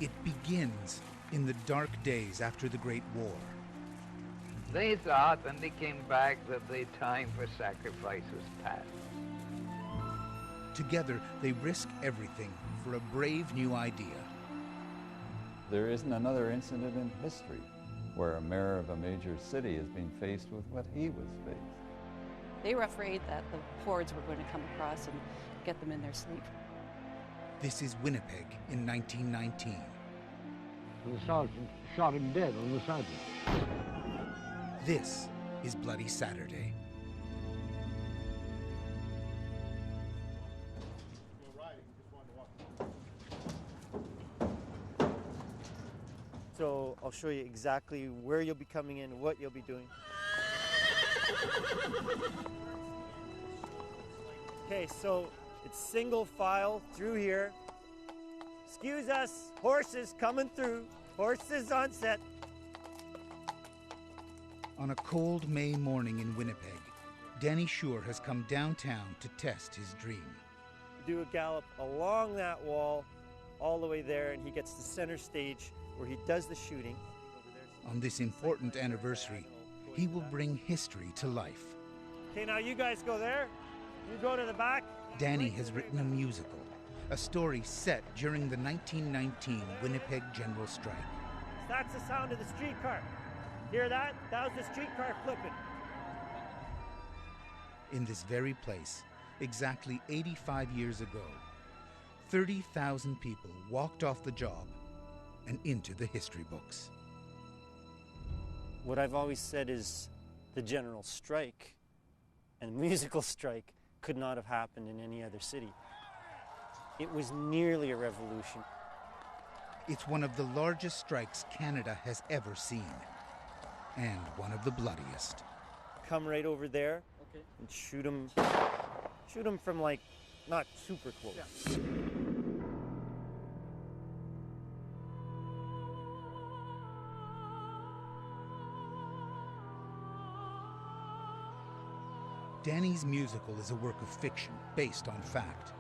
It begins in the dark days after the Great War. They thought when they came back that the time for sacrifice was past. Together, they risk everything for a brave new idea. There isn't another incident in history where a mayor of a major city has been faced with what he was faced. They were afraid that the hordes were going to come across and get them in their sleep. This is Winnipeg in 1919. The sergeant shot him dead on the sidewalk. This is Bloody Saturday. So I'll show you exactly where you'll be coming in, what you'll be doing. Okay, so it's single file through here. Excuse us, horses coming through. Horses on set. On a cold May morning in Winnipeg, Danny Shure has come downtown to test his dream. Do a gallop along that wall all the way there, and he gets to center stage where he does the shooting. On this important anniversary, he will bring history to life. Okay, now you guys go there. You go to the back. Danny has written a musical, a story set during the 1919 Winnipeg General Strike. That's the sound of the streetcar. Hear that? That was the streetcar flipping. In this very place, exactly 85 years ago, 30,000 people walked off the job and into the history books. What I've always said is the general strike and musical strike could not have happened in any other city. It was nearly a revolution. It's one of the largest strikes Canada has ever seen, and one of the bloodiest. Come right over there and shoot him from like not super close. Yeah. Danny's musical is a work of fiction based on fact.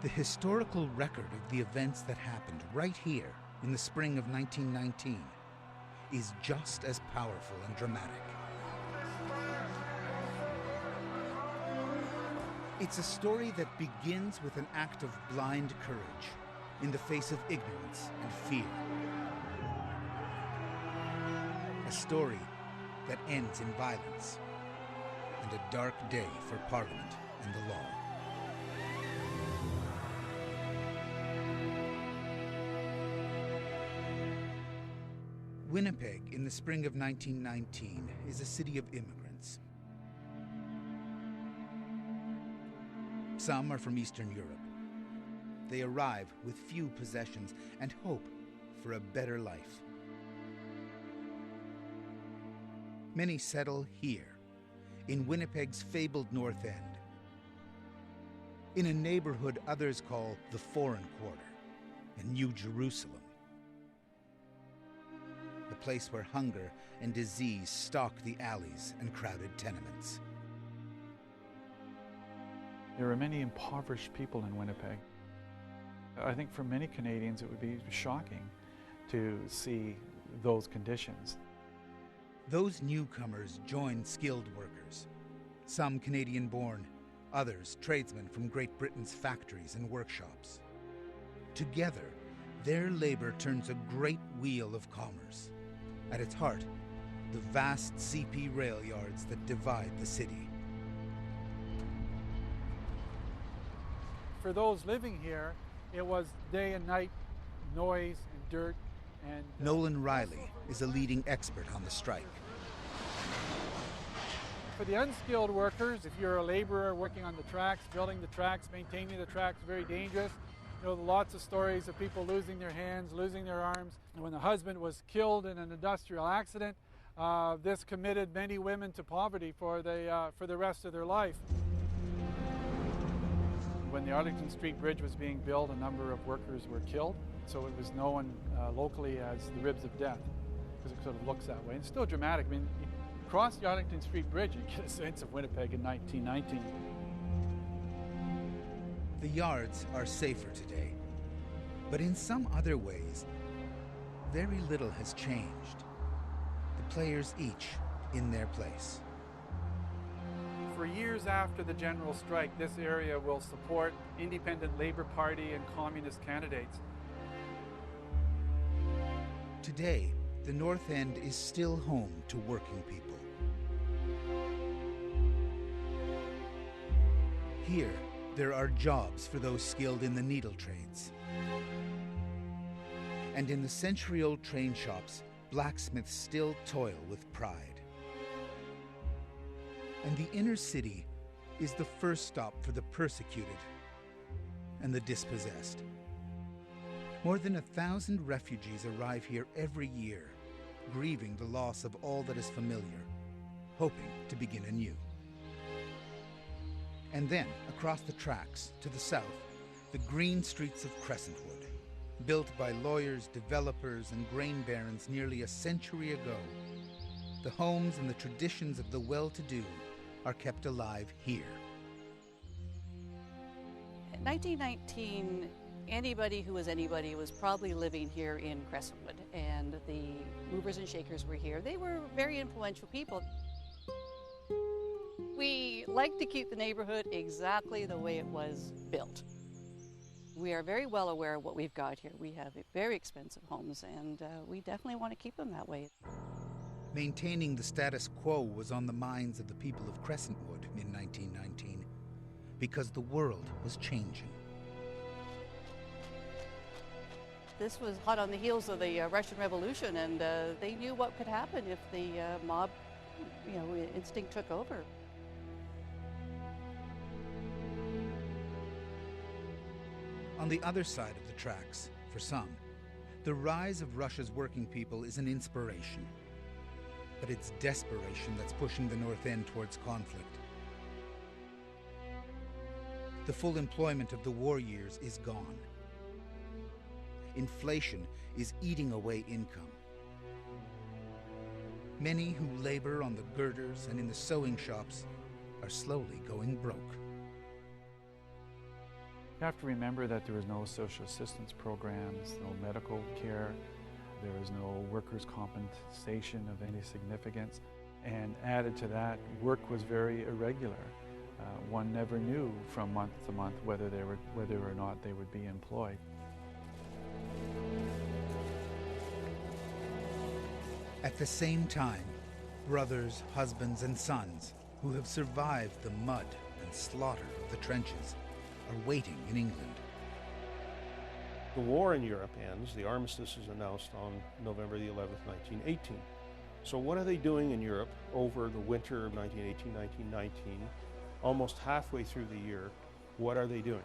The historical record of the events that happened right here in the spring of 1919 is just as powerful and dramatic. It's a story that begins with an act of blind courage in the face of ignorance and fear. A story that ends in violence and a dark day for Parliament and the law. Winnipeg in the spring of 1919 is a city of immigrants. Some are from Eastern Europe. They arrive with few possessions and hope for a better life. Many settle here, in Winnipeg's fabled North End, in a neighborhood others call the Foreign Quarter, and New Jerusalem, the place where hunger and disease stalk the alleys and crowded tenements. There are many impoverished people in Winnipeg. I think for many Canadians it would be shocking to see those conditions. Those newcomers join skilled workers, some Canadian-born, others tradesmen from Great Britain's factories and workshops. Together, their labor turns a great wheel of commerce. At its heart, the vast CP rail yards that divide the city. For those living here, it was day and night, noise and dirt. And Nolan Riley is a leading expert on the strike. For the unskilled workers, if you're a laborer working on the tracks, building the tracks, maintaining the tracks, very dangerous. You know, lots of stories of people losing their hands, losing their arms. And when the husband was killed in an industrial accident, this committed many women to poverty for the rest of their life. When the Arlington Street Bridge was being built, a number of workers were killed. So it was known locally as the Ribs of Death, because it sort of looks that way. And it's still dramatic. I mean, you cross the Arlington Street Bridge and get a sense of Winnipeg in 1919. The yards are safer today, But in some other ways, very little has changed. The players each in their place. For years after the general strike, this area will support independent Labour Party and communist candidates. Today, the North End is still home to working people. Here, there are jobs for those skilled in the needle trades. And in the century-old train shops, blacksmiths still toil with pride. And the inner city is the first stop for the persecuted and the dispossessed. More than 1,000 refugees arrive here every year, grieving the loss of all that is familiar, hoping to begin anew. And then, across the tracks, to the south, the green streets of Crescentwood, built by lawyers, developers, and grain barons nearly a century ago. The homes and the traditions of the well-to-do are kept alive here. In 1919, anybody who was anybody was probably living here in Crescentwood, and the movers and shakers were here. They were very influential people. We like to keep the neighborhood exactly the way it was built. We are very well aware of what we've got here. We have very expensive homes, and we definitely want to keep them that way. Maintaining the status quo was on the minds of the people of Crescentwood in 1919, because the world was changing. This was hot on the heels of the Russian Revolution, and they knew what could happen if the mob, instinct took over. On the other side of the tracks, for some, the rise of Russia's working people is an inspiration. But it's desperation that's pushing the North End towards conflict. The full employment of the war years is gone. Inflation is eating away income. Many who labor on the girders and in the sewing shops are slowly going broke. You have to remember that there was no social assistance programs, no medical care, there was no workers' compensation of any significance, and added to that, work was very irregular. One never knew from month to month whether or not they would be employed. At the same time, brothers, husbands, and sons who have survived the mud and slaughter of the trenches are waiting in England. The war in Europe ends. The armistice is announced on November the 11th, 1918. So what are they doing in Europe over the winter of 1918-1919? Almost halfway through the year, what are they doing?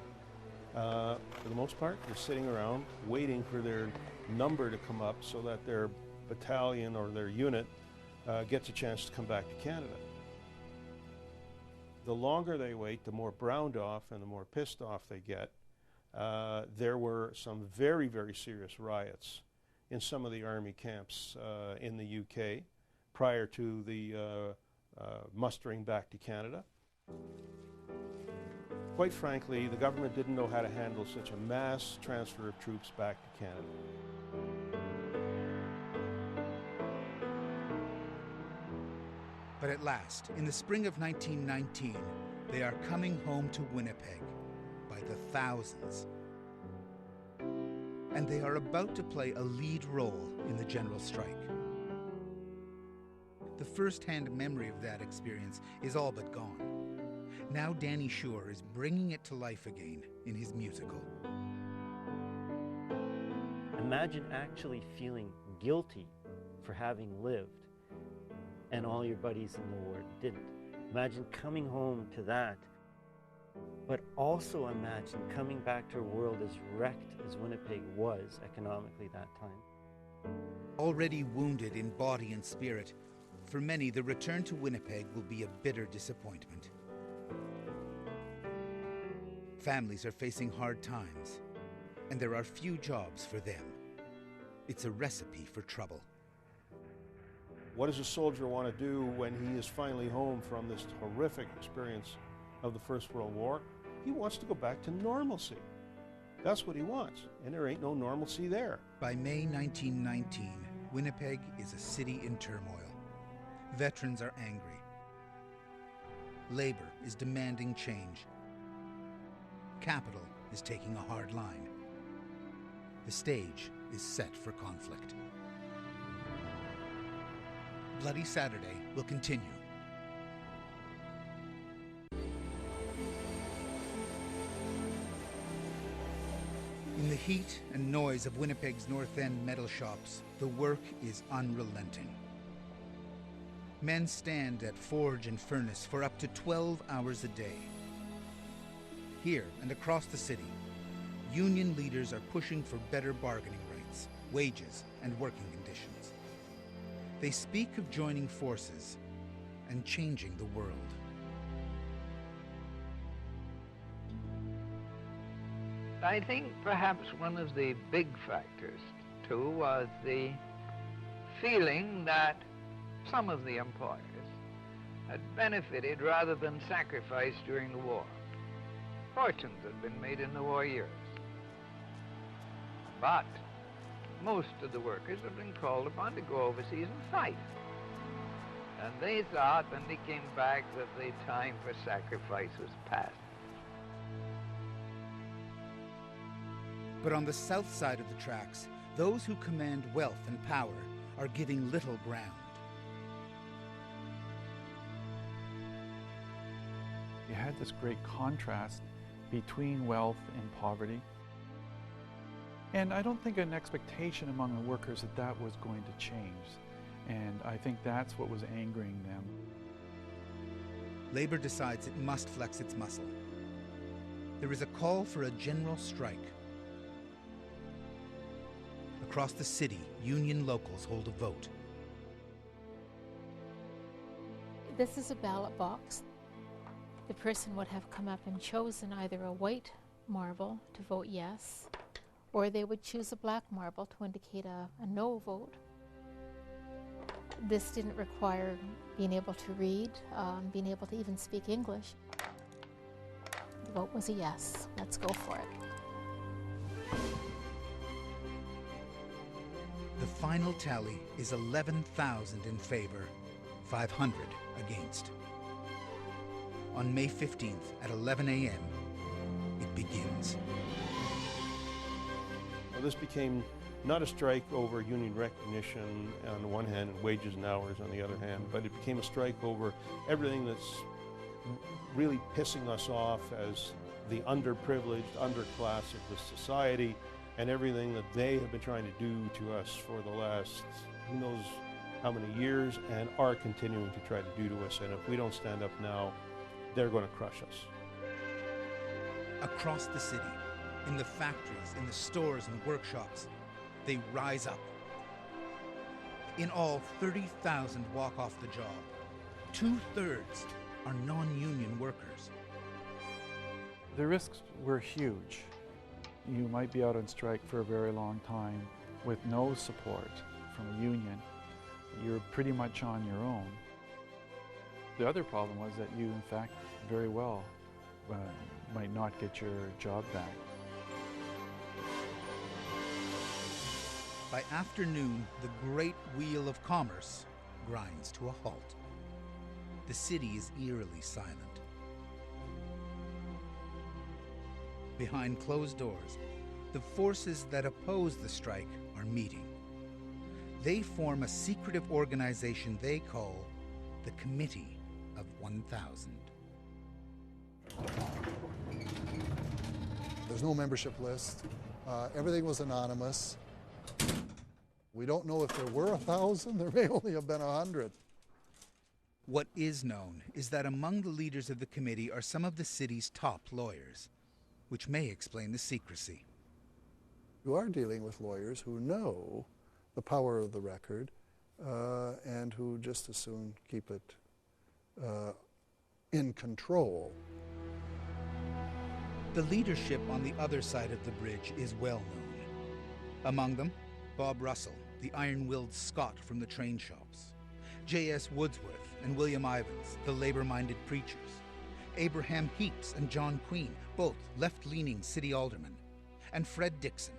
For the most part, they're sitting around waiting for their number to come up so that their battalion or their unit gets a chance to come back to Canada. The longer they wait, the more browned off and the more pissed off they get. There were some very, very serious riots in some of the army camps in the UK prior to the mustering back to Canada. Quite frankly, the government didn't know how to handle such a mass transfer of troops back to Canada. But at last, in the spring of 1919, they are coming home to Winnipeg by the thousands. And they are about to play a lead role in the general strike. The first-hand memory of that experience is all but gone. Now Danny Shore is bringing it to life again in his musical. Imagine actually feeling guilty for having lived and all your buddies in the war didn't. Imagine coming home to that, but also imagine coming back to a world as wrecked as Winnipeg was economically that time. Already wounded in body and spirit, for many the return to Winnipeg will be a bitter disappointment. Families are facing hard times, and there are few jobs for them. It's a recipe for trouble. What does a soldier want to do when he is finally home from this horrific experience of the First World War? He wants to go back to normalcy. That's what he wants, and there ain't no normalcy there. By May 1919, Winnipeg is a city in turmoil. Veterans are angry. Labor is demanding change. Capital is taking a hard line. The stage is set for conflict. Bloody Saturday will continue. In the heat and noise of Winnipeg's North End metal shops, the work is unrelenting. Men stand at forge and furnace for up to 12 hours a day. Here and across the city, union leaders are pushing for better bargaining rights, wages, and working conditions. They speak of joining forces and changing the world. I think perhaps one of the big factors, too, was the feeling that some of the employers had benefited rather than sacrificed during the war. Fortunes had been made in the war years. But most of the workers have been called upon to go overseas and fight. And they thought when they came back that the time for sacrifice was past. But on the south side of the tracks, those who command wealth and power are giving little ground. You had this great contrast between wealth and poverty. And I don't think an expectation among the workers that that was going to change. And I think that's what was angering them. Labor decides it must flex its muscle. There is a call for a general strike. Across the city, union locals hold a vote. This is a ballot box. The person would have come up and chosen either a white marble to vote yes, or they would choose a black marble to indicate a no vote. This didn't require being able to read, being able to even speak English. The vote was a yes. Let's go for it. The final tally is 11,000 in favor, 500 against. On May 15th at 11 a.m., it begins. Well, this became not a strike over union recognition on the one hand and wages and hours on the other hand, but it became a strike over everything that's really pissing us off as the underprivileged underclass of this society, and everything that they have been trying to do to us for the last who knows how many years and are continuing to try to do to us. And if we don't stand up now, they're going to crush us. Across the city, in the factories, in the stores and workshops, they rise up. In all, 30,000 walk off the job. 2/3 are non-union workers. The risks were huge. You might be out on strike for a very long time with no support from a union. You're pretty much on your own. The other problem was that you, in fact, very well might not get your job back. By afternoon, the great wheel of commerce grinds to a halt. The city is eerily silent. Behind closed doors, the forces that oppose the strike are meeting. They form a secretive organization they call the Committee of 1,000. There's no membership list. Everything was anonymous. We don't know if there were 1,000. There may only have been 100. What is known is that among the leaders of the committee are some of the city's top lawyers, which may explain the secrecy. You are dealing with lawyers who know the power of the record and who just as soon keep it in control. The leadership on the other side of the bridge is well known. Among them, Bob Russell, the iron-willed Scot from the train shops, J.S. Woodsworth and William Ivins, the labor-minded preachers, Abraham Heaps and John Queen, both left-leaning city aldermen, and Fred Dixon,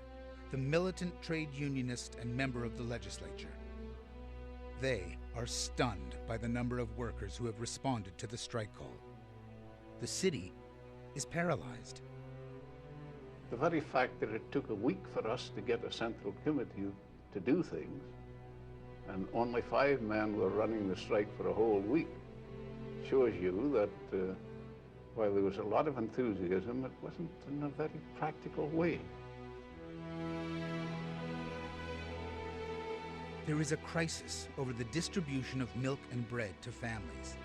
the militant trade unionist and member of the legislature. They are stunned by the number of workers who have responded to the strike call. The city is paralyzed. The very fact that it took a week for us to get a central committee to do things, and only 5 men were running the strike for a whole week, shows you that while there was a lot of enthusiasm, it wasn't in a very practical way. There is a crisis over the distribution of milk and bread to families.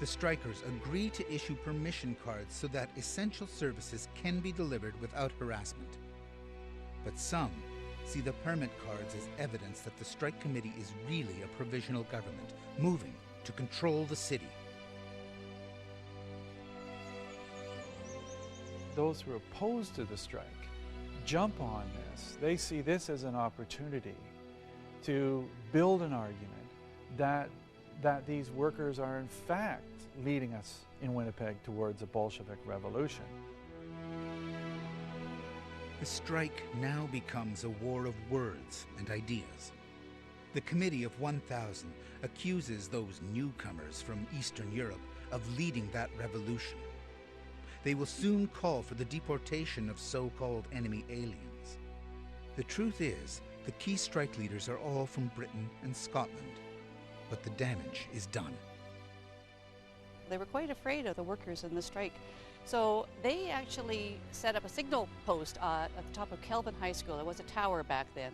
The strikers agree to issue permission cards so that essential services can be delivered without harassment. But some see the permit cards as evidence that the strike committee is really a provisional government, moving to control the city. Those who are opposed to the strike jump on this. They see this as an opportunity to build an argument that these workers are in fact leading us in Winnipeg towards a Bolshevik revolution. The strike now becomes a war of words and ideas. The Committee of 1,000 accuses those newcomers from Eastern Europe of leading that revolution. They will soon call for the deportation of so-called enemy aliens. The truth is, the key strike leaders are all from Britain and Scotland, but the damage is done. They were quite afraid of the workers in the strike. So they actually set up a signal post at the top of Kelvin High School. There was a tower back then.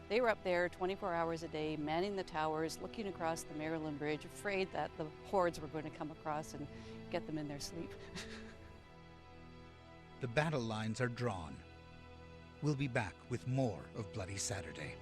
They were up there 24 hours a day, manning the towers, looking across the Maryland Bridge, afraid that the hordes were going to come across and get them in their sleep. The battle lines are drawn. We'll be back with more of Bloody Saturday.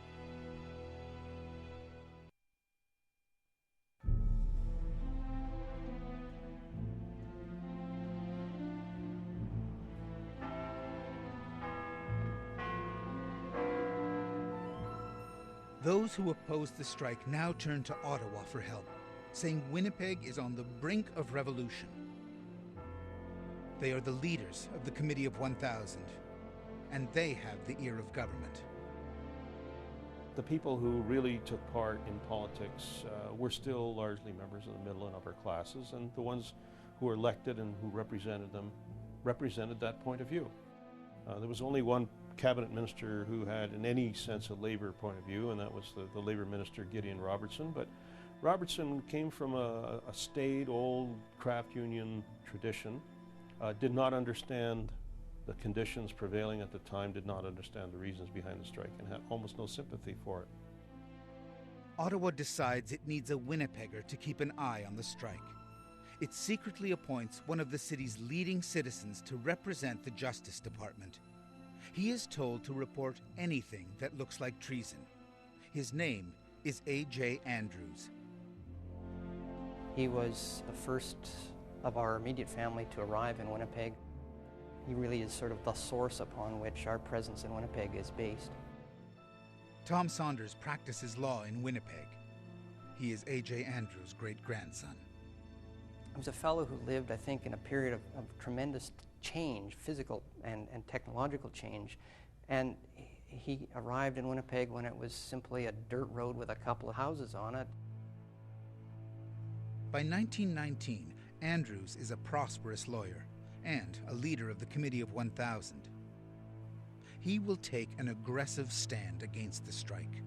Those who oppose the strike now turn to Ottawa for help, saying Winnipeg is on the brink of revolution. They are the leaders of the Committee of 1,000, and they have the ear of government. The people who really took part in politics were still largely members of the middle and upper classes, and the ones who were elected and who represented them represented that point of view. There was only one cabinet minister who had in any sense a labor point of view, and that was the labor minister Gideon Robertson. But Robertson came from a staid old craft union tradition, did not understand the conditions prevailing at the time, did not understand the reasons behind the strike, and had almost no sympathy for it. Ottawa decides it needs a Winnipegger to keep an eye on the strike. It secretly appoints one of the city's leading citizens to represent the Justice Department. He is told to report anything that looks like treason. His name is A.J. Andrews. He was the first of our immediate family to arrive in Winnipeg. He really is sort of the source upon which our presence in Winnipeg is based. Tom Saunders practices law in Winnipeg. He is A.J. Andrews' great-grandson. He was a fellow who lived, I think, in a period of tremendous change, physical and technological change. And he arrived in Winnipeg when it was simply a dirt road with a couple of houses on it. By 1919, Andrews is a prosperous lawyer and a leader of the Committee of 1,000. He will take an aggressive stand against the strike.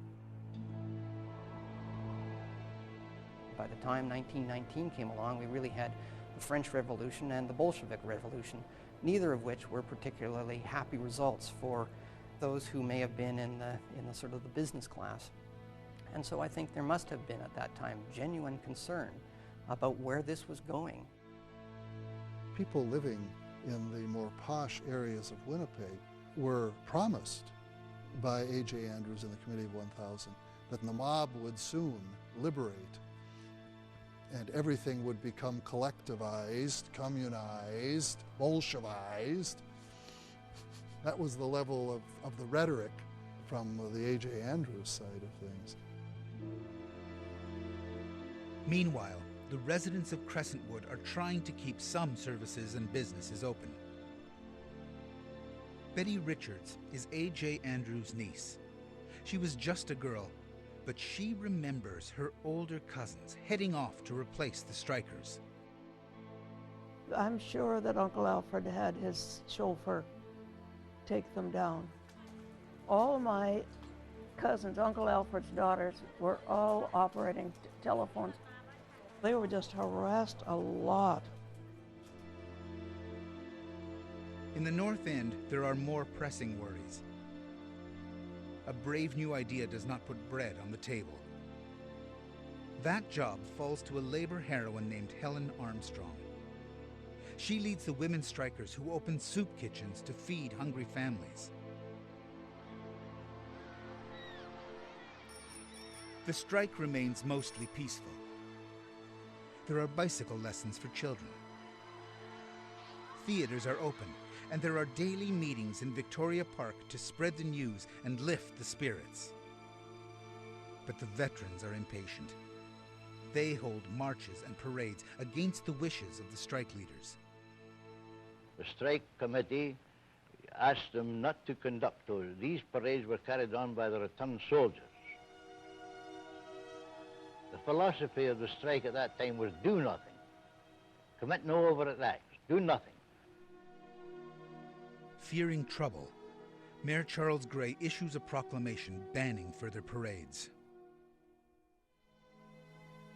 By the time 1919 came along, we really had the French Revolution and the Bolshevik Revolution, neither of which were particularly happy results for those who may have been in the sort of the business class. And so I think there must have been at that time genuine concern about where this was going. People living in the more posh areas of Winnipeg were promised by A.J. Andrews and the Committee of 1,000 that the mob would soon liberate and everything would become collectivized, communized, Bolshevized. That was the level of the rhetoric from the A.J. Andrews side of things. Meanwhile, the residents of Crescentwood are trying to keep some services and businesses open. Betty Richards is A.J. Andrews' niece. She was just a girl, but she remembers her older cousins heading off to replace the strikers. I'm sure that Uncle Alfred had his chauffeur take them down. All my cousins, Uncle Alfred's daughters, were all operating telephones. They were just harassed a lot. In the North End, there are more pressing worries. A brave new idea does not put bread on the table. That job falls to a labor heroine named Helen Armstrong. She leads the women strikers who open soup kitchens to feed hungry families. The strike remains mostly peaceful. There are bicycle lessons for children. Theaters are open, and there are daily meetings in Victoria Park to spread the news and lift the spirits. But the veterans are impatient. They hold marches and parades against the wishes of the strike leaders. The strike committee asked them not to conduct those. These parades were carried on by the returned soldiers. The philosophy of the strike at that time was do nothing. Commit no overt acts. Do nothing. Fearing trouble, Mayor Charles Gray issues a proclamation banning further parades.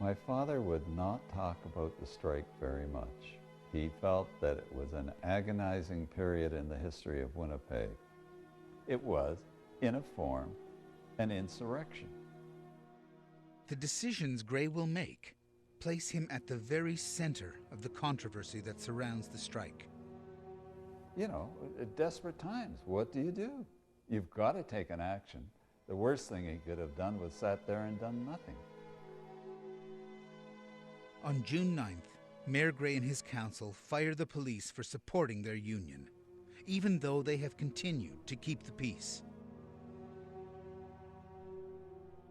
My father would not talk about the strike very much. He felt that it was an agonizing period in the history of Winnipeg. It was, in a form, an insurrection. The decisions Gray will make place him at the very center of the controversy that surrounds the strike. You know, at desperate times, what do? You've got to take an action. The worst thing he could have done was sat there and done nothing. On June 9th, Mayor Gray and his council fire the police for supporting their union, even though they have continued to keep the peace.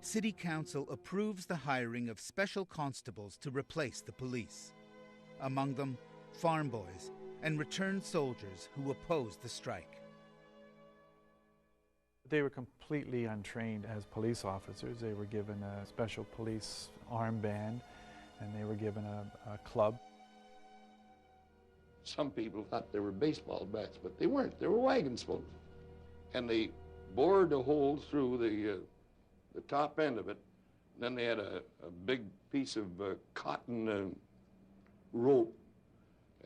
City Council approves the hiring of special constables to replace the police. Among them, farm boys and returned soldiers who opposed the strike. They were completely untrained as police officers. They were given a special police armband, and they were given a club. Some people thought they were baseball bats, but they weren't. They were wagon spokes. And they bored a hole through the top end of it. Then they had a big piece of cotton rope,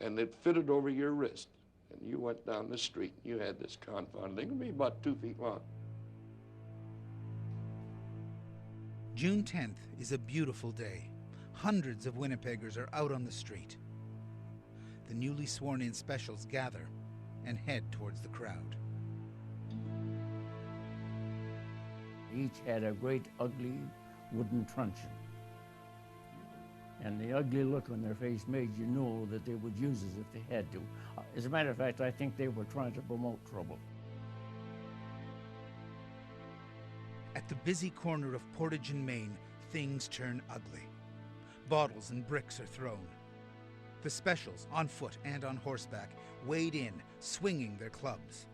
and it fitted over your wrist. And you went down the street, and you had this confounded thing. It would be about 2 feet long. June 10th is a beautiful day. Hundreds of Winnipeggers are out on the street. The newly sworn-in specials gather and head towards the crowd. Each had a great ugly wooden truncheon. And the ugly look on their face made you know that they would use it if they had to. As a matter of fact, I think they were trying to promote trouble. At the busy corner of Portage and Main, things turn ugly. Bottles and bricks are thrown. The specials, on foot and on horseback, wade in, swinging their clubs.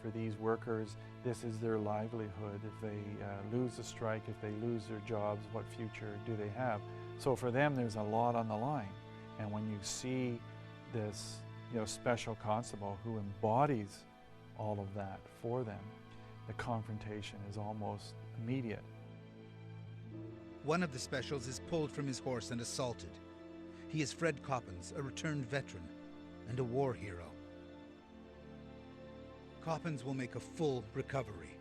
For these workers, this is their livelihood. If they lose the strike, if they lose their jobs, what future do they have? So for them, there's a lot on the line. And when you see this, special constable who embodies all of that for them, the confrontation is almost immediate. One of the specials is pulled from his horse and assaulted. He is Fred Coppins, a returned veteran and a war hero. Coppins will make a full recovery.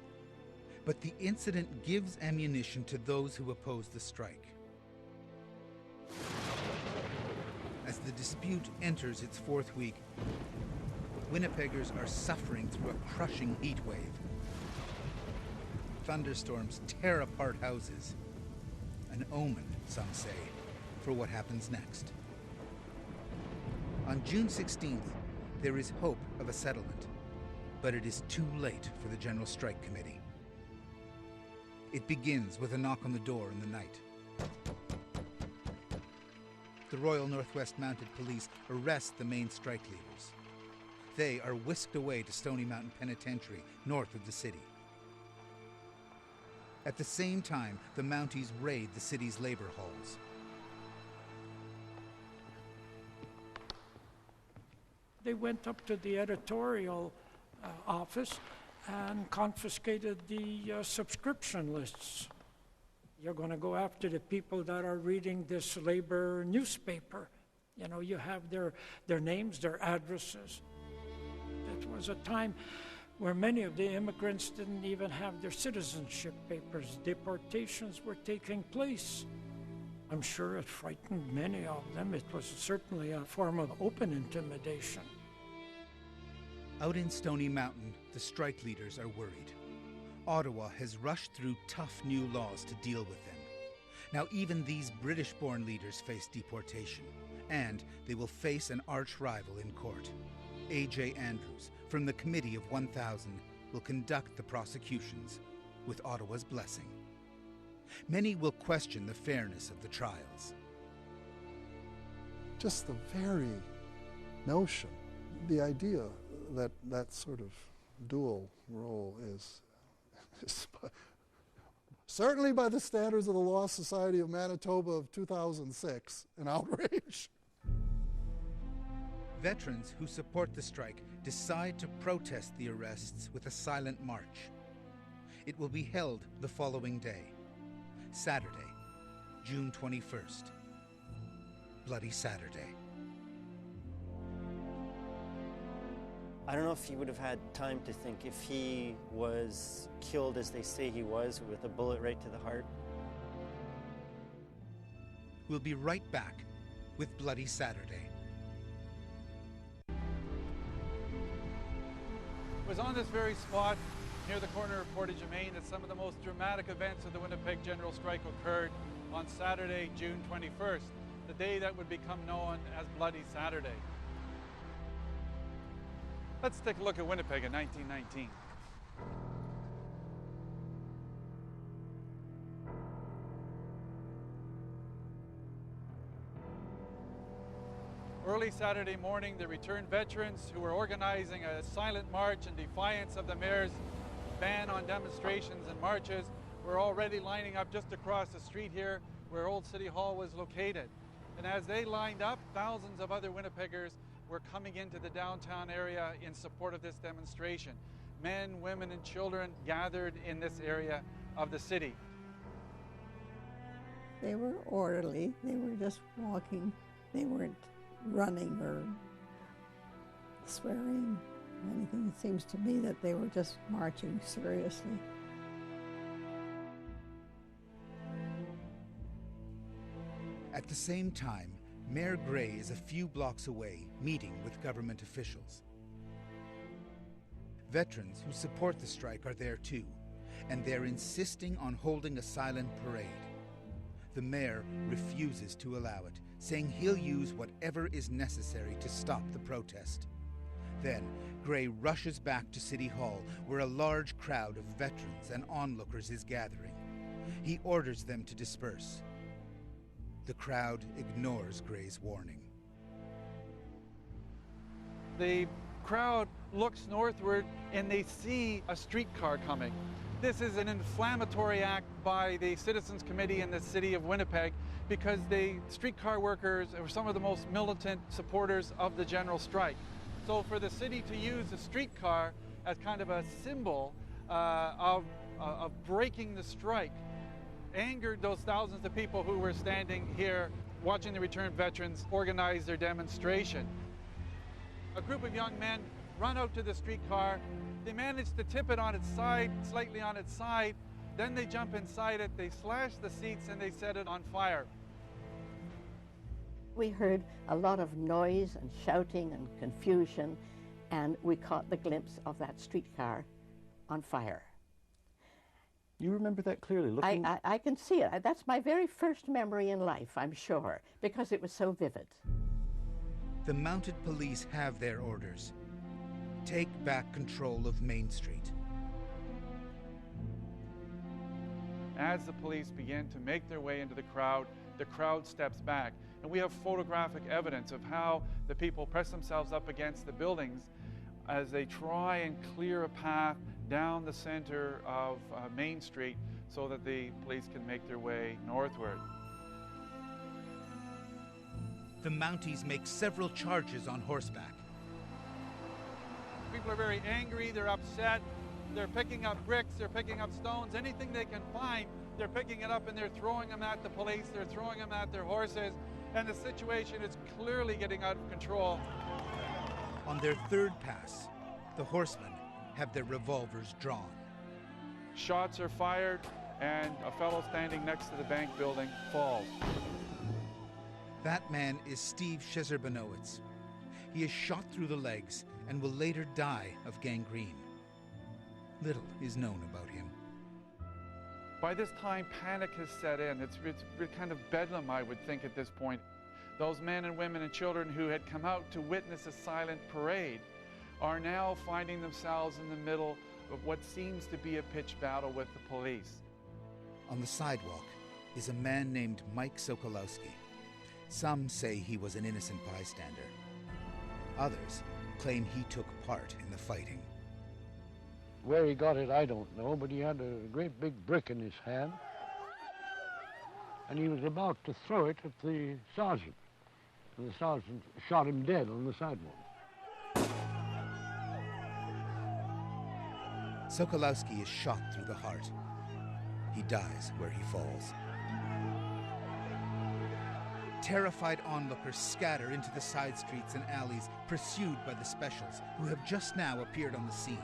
But the incident gives ammunition to those who oppose the strike. As the dispute enters its fourth week, Winnipeggers are suffering through a crushing heat wave. Thunderstorms tear apart houses. An omen, some say, for what happens next. On June 16th, there is hope of a settlement, but it is too late for the General Strike Committee. It begins with a knock on the door in the night. The Royal Northwest Mounted Police arrest the main strike leaders. they are whisked away to Stony Mountain Penitentiary, north of the city. At the same time, the Mounties raid the city's labor halls. They went up to the editorial office and confiscated the subscription lists. You're going to go after the people that are reading this labor newspaper. You know, you have their names, their addresses. It was a time where many of the immigrants didn't even have their citizenship papers. Deportations were taking place. I'm sure it frightened many of them. It was certainly a form of open intimidation. Out in Stony Mountain, the strike leaders are worried. Ottawa has rushed through tough new laws to deal with them. Now even these British-born leaders face deportation, and they will face an arch-rival in court. A.J. Andrews, from the Committee of 1000, will conduct the prosecutions with Ottawa's blessing. Many will question the fairness of the trials. Just the very notion, the idea that that sort of dual role is certainly by the standards of the Law Society of Manitoba of 2006, an outrage. Veterans who support the strike decide to protest the arrests with a silent march. It will be held the following day, Saturday, June 21st. Bloody Saturday. I don't know if he would have had time to think if he was killed as they say he was, with a bullet right to the heart. We'll be right back with Bloody Saturday. It was on this very spot near the corner of Portage and Main that some of the most dramatic events of the Winnipeg General Strike occurred on Saturday, June 21st, the day that would become known as Bloody Saturday. Let's take a look at Winnipeg in 1919. Early Saturday morning, the returned veterans who were organizing a silent march in defiance of the mayor's ban on demonstrations and marches were already lining up just across the street here where Old City Hall was located. And as they lined up, thousands of other Winnipeggers were coming into the downtown area in support of this demonstration. Men, women, and children gathered in this area of the city. They were orderly. They were just walking. They weren't running or swearing or anything. It seems to me that they were just marching seriously. At the same time, Mayor Gray is a few blocks away, meeting with government officials. Veterans who support the strike are there too, and they're insisting on holding a silent parade. The mayor refuses to allow it, saying he'll use whatever is necessary to stop the protest. Then, Gray rushes back to City Hall, where a large crowd of veterans and onlookers is gathering. He orders them to disperse. The crowd ignores Gray's warning. The crowd looks northward and they see a streetcar coming. This is an inflammatory act by the Citizens Committee in the city of Winnipeg because the streetcar workers are some of the most militant supporters of the general strike. So for the city to use a streetcar as kind of a symbol of breaking the strike angered those thousands of people who were standing here watching the returned veterans organize their demonstration. A group of young men run out to the streetcar. They manage to tip it on its side, slightly on its side. Then they jump inside it, they slash the seats, and they set it on fire. We heard a lot of noise and shouting and confusion, and we caught the glimpse of that streetcar on fire. You remember that clearly? Looking... I can see it. That's my very first memory in life, I'm sure, because it was so vivid. The mounted police have their orders. Take back control of Main Street. As the police begin to make their way into the crowd steps back. And we have photographic evidence of how the people press themselves up against the buildings as they try and clear a path down the center of Main Street so that the police can make their way northward. The Mounties make several charges on horseback. People are very angry, they're upset, they're picking up bricks, they're picking up stones, anything they can find, they're picking it up and they're throwing them at the police, they're throwing them at their horses, and the situation is clearly getting out of control. On their third pass, the horsemen have their revolvers drawn. Shots are fired, and a fellow standing next to the bank building falls. That man is Steve Schezer-Benowitz. He is shot through the legs and will later die of gangrene. Little is known about him. By this time, panic has set in. It's kind of bedlam, I would think, at this point. Those men and women and children who had come out to witness a silent parade are now finding themselves in the middle of what seems to be a pitched battle with the police. On the sidewalk is a man named Mike Sokolowski. Some say he was an innocent bystander. Others claim he took part in the fighting. Where he got it, I don't know, but he had a great big brick in his hand, and he was about to throw it at the sergeant, and the sergeant shot him dead on the sidewalk. Sokolowski is shot through the heart. He dies where he falls. Terrified onlookers scatter into the side streets and alleys, pursued by the specials, who have just now appeared on the scene.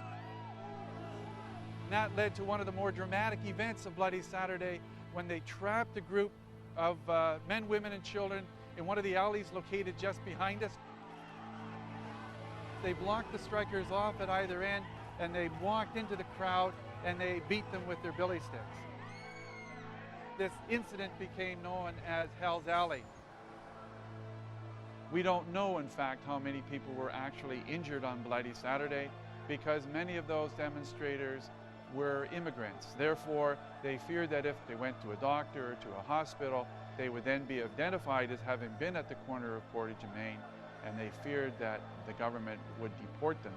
That led to one of the more dramatic events of Bloody Saturday, when they trapped a group of men, women, and children in one of the alleys located just behind us. They blocked the strikers off at either end, and they walked into the crowd and they beat them with their billy sticks. This incident became known as Hell's Alley. We don't know, in fact, how many people were actually injured on Bloody Saturday, because many of those demonstrators were immigrants. Therefore, they feared that if they went to a doctor or to a hospital, they would then be identified as having been at the corner of Portage and Main, and they feared that the government would deport them.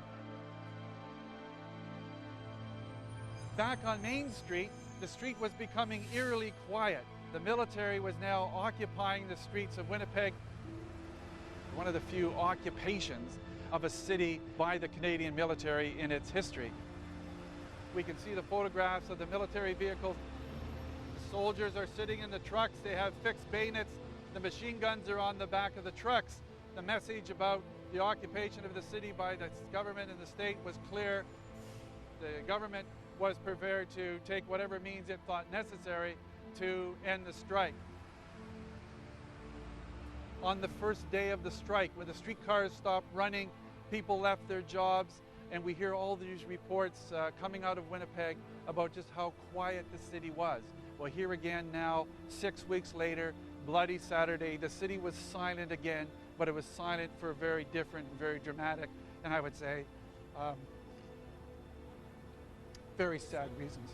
Back on Main Street, the street was becoming eerily quiet. The military was now occupying the streets of Winnipeg, one of the few occupations of a city by the Canadian military in its history. We can see the photographs of the military vehicles. The soldiers are sitting in the trucks. They have fixed bayonets. The machine guns are on the back of the trucks. The message about the occupation of the city by the government and the state was clear. The government was prepared to take whatever means it thought necessary to end the strike. On the first day of the strike, when the streetcars stopped running, people left their jobs, and we hear all these reports coming out of Winnipeg about just how quiet the city was. Well, here again now, 6 weeks later, Bloody Saturday, the city was silent again, but it was silent for very different, very dramatic, and I would say, very sad reasons.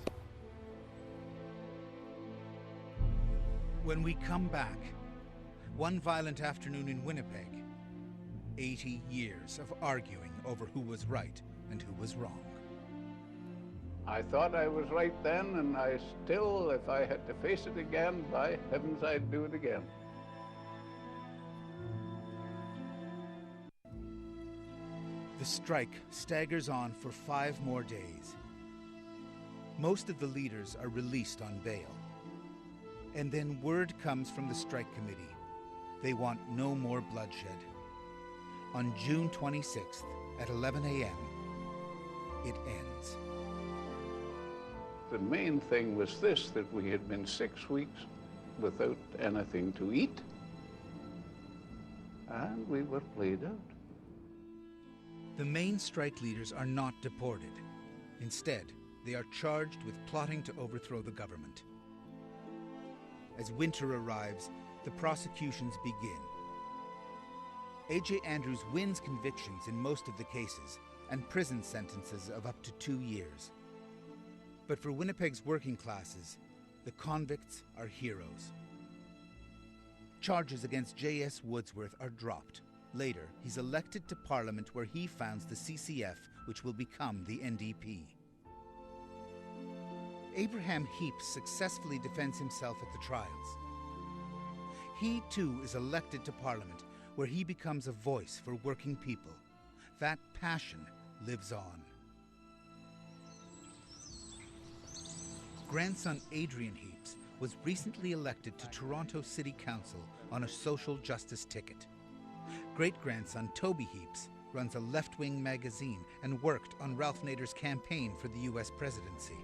When we come back, one violent afternoon in Winnipeg, 80 years of arguing over who was right and who was wrong. I thought I was right then, and I still, if I had to face it again, by heavens, I'd do it again. The strike staggers on for 5 more days. Most of the leaders are released on bail. And then word comes from the strike committee. They want no more bloodshed. On June 26th at 11 a.m., it ends. The main thing was this, that we had been 6 weeks without anything to eat, and we were played out. The main strike leaders are not deported. Instead, they are charged with plotting to overthrow the government. As winter arrives, the prosecutions begin. A.J. Andrews wins convictions in most of the cases and prison sentences of up to 2 years. But for Winnipeg's working classes, the convicts are heroes. Charges against J.S. Woodsworth are dropped. Later, he's elected to Parliament where he founds the CCF, which will become the NDP. Abraham Heaps successfully defends himself at the trials. He too is elected to Parliament where he becomes a voice for working people. That passion lives on. Grandson Adrian Heaps was recently elected to Toronto City Council on a social justice ticket. Great-grandson Toby Heaps runs a left-wing magazine and worked on Ralph Nader's campaign for the US presidency.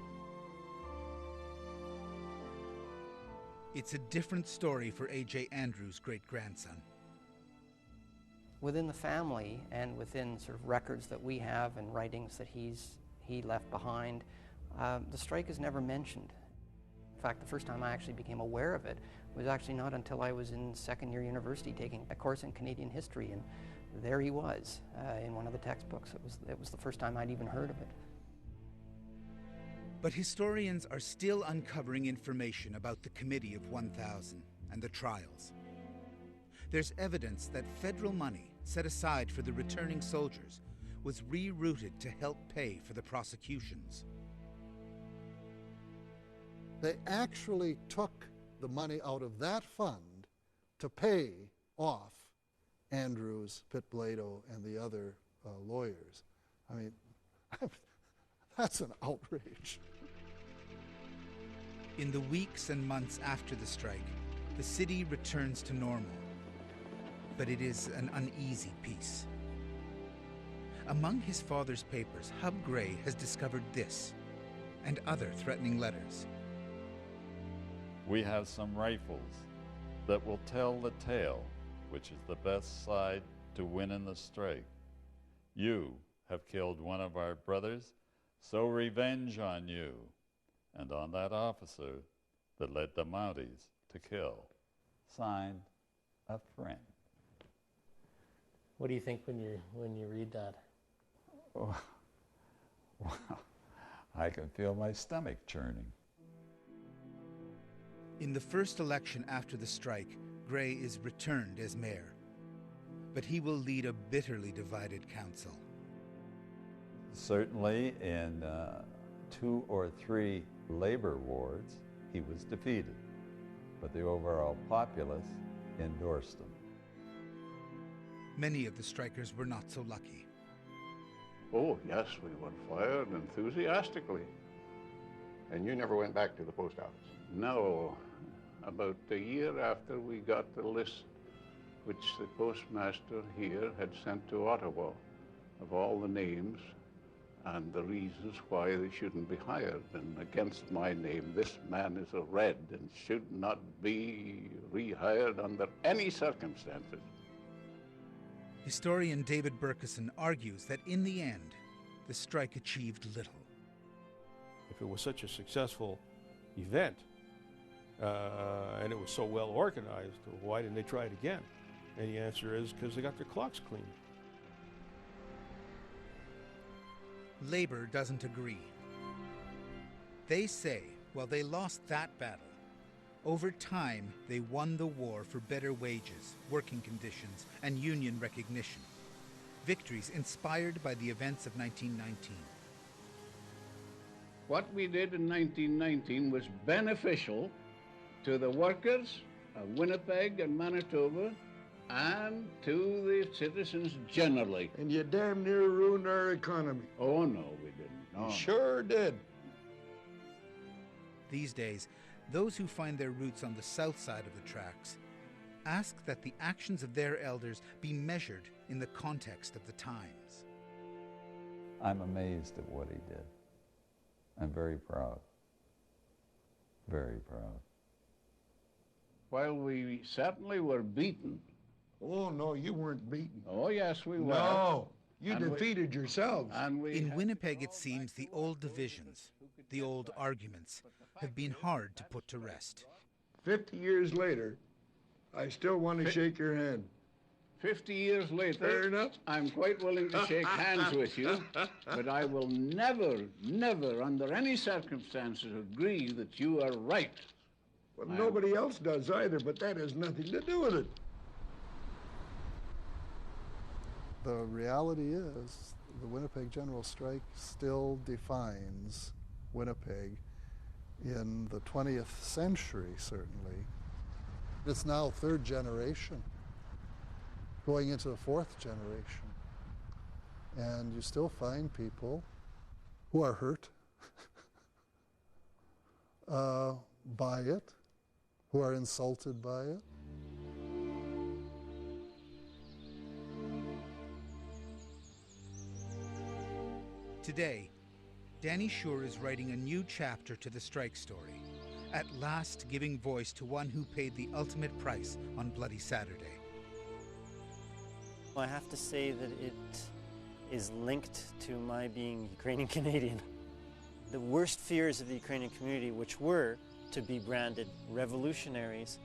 It's a different story for A.J. Andrews' great-grandson. Within the family and within sort of records that we have and writings that he left behind, the strike is never mentioned. In fact, the first time I actually became aware of it was actually not until I was in second-year university taking a course in Canadian history, and there he was in one of the textbooks. It was the first time I'd even heard of it. But historians are still uncovering information about the Committee of 1000 and the trials. There's evidence that federal money set aside for the returning soldiers was rerouted to help pay for the prosecutions. They actually took the money out of that fund to pay off Andrews, Pitt-Blado, and the other lawyers. I mean, that's an outrage. In the weeks and months after the strike, the city returns to normal. But it is an uneasy peace. Among his father's papers, Hub Gray has discovered this and other threatening letters. We have some rifles that will tell the tale, which is the best side to win in the strike. You have killed one of our brothers, so revenge on you and on that officer that led the Mounties to kill. Signed, a friend. What do you think when you read that? Oh, wow. I can feel my stomach churning. In the first election after the strike, Gray is returned as mayor. But he will lead a bitterly divided council. Certainly in 2 or 3 labor wards, he was defeated. But the overall populace endorsed him. Many of the strikers were not so lucky. Oh, yes, we were fired enthusiastically. And you never went back to the post office? No. About a year after we got the list which the postmaster here had sent to Ottawa of all the names and the reasons why they shouldn't be hired. And against my name, this man is a Red and should not be rehired under any circumstances. Historian David Burkeson argues that in the end, the strike achieved little. If it was such a successful event, and it was so well organized, why didn't they try it again? And the answer is because they got their clocks cleaned. Labor doesn't agree. They say, while they lost that battle, over time they won the war for better wages, working conditions, and union recognition. Victories inspired by the events of 1919. What we did in 1919 was beneficial to the workers of Winnipeg and Manitoba and to the citizens generally. And you damn near ruined our economy. Oh, no, we didn't. No. You sure did. These days, those who find their roots on the south side of the tracks ask that the actions of their elders be measured in the context of the times. I'm amazed at what he did. I'm very proud. Very proud. While we certainly were beaten. Oh, no, you weren't beaten. Oh, yes, we were. No, you defeated yourselves. In Winnipeg, it seems the old divisions, the old arguments, have been hard to put to rest. 50 years later, I still want to shake your hand. 50 years later, fair enough. I'm quite willing to shake hands with you, but I will never, never, under any circumstances, agree that you are right. Well, nobody else does either, but that has nothing to do with it. The reality is the Winnipeg General Strike still defines Winnipeg in the 20th century, certainly. It's now third generation, going into the fourth generation. And you still find people who are hurt by it, who are insulted by it. Today, Danny Shore is writing a new chapter to the strike story, at last giving voice to one who paid the ultimate price on Bloody Saturday. I have to say that it is linked to my being Ukrainian Canadian. The worst fears of the Ukrainian community, which were to be branded revolutionaries,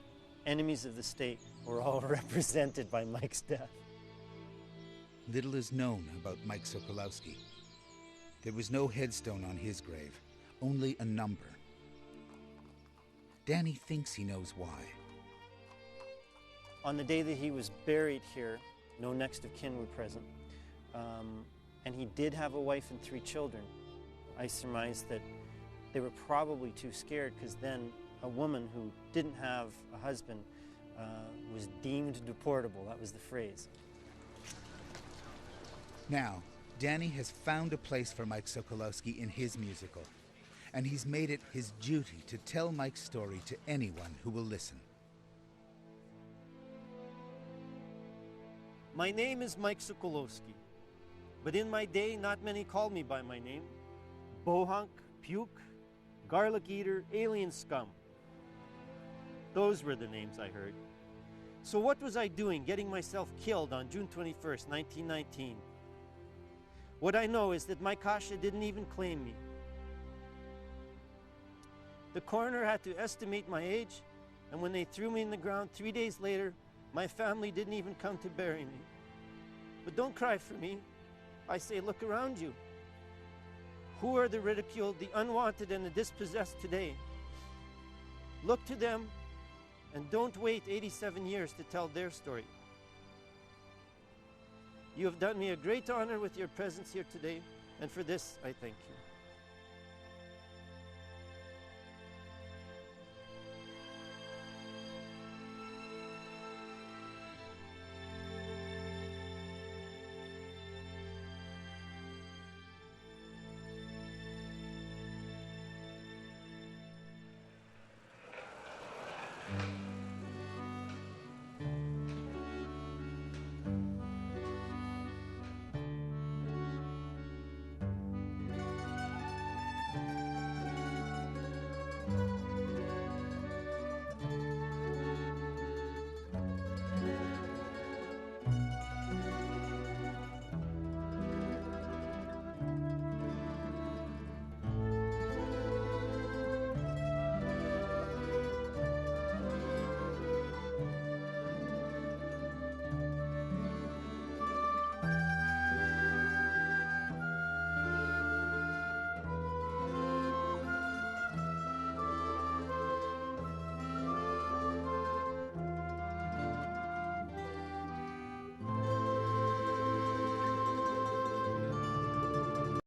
enemies of the state, were all represented by Mike's death. Little is known about Mike Sokolowski. There was no headstone on his grave, only a number. Danny thinks he knows why. On the day that he was buried here, no next of kin were present, and he did have a wife and 3 children. I surmised that they were probably too scared, because then a woman who didn't have a husband was deemed deportable. That was the phrase. Now, Danny has found a place for Mike Sokolowski in his musical, and he's made it his duty to tell Mike's story to anyone who will listen. My name is Mike Sokolowski, but in my day, not many called me by my name. Bohunk, puke, garlic eater, alien scum. Those were the names I heard. So what was I doing getting myself killed on June 21st, 1919? What I know is that my kasha didn't even claim me. The coroner had to estimate my age, and when they threw me in the ground 3 days later, my family didn't even come to bury me. But don't cry for me. I say, look around you. Who are the ridiculed, the unwanted, and the dispossessed today? Look to them, and don't wait 87 years to tell their story. You have done me a great honor with your presence here today, and for this I thank you.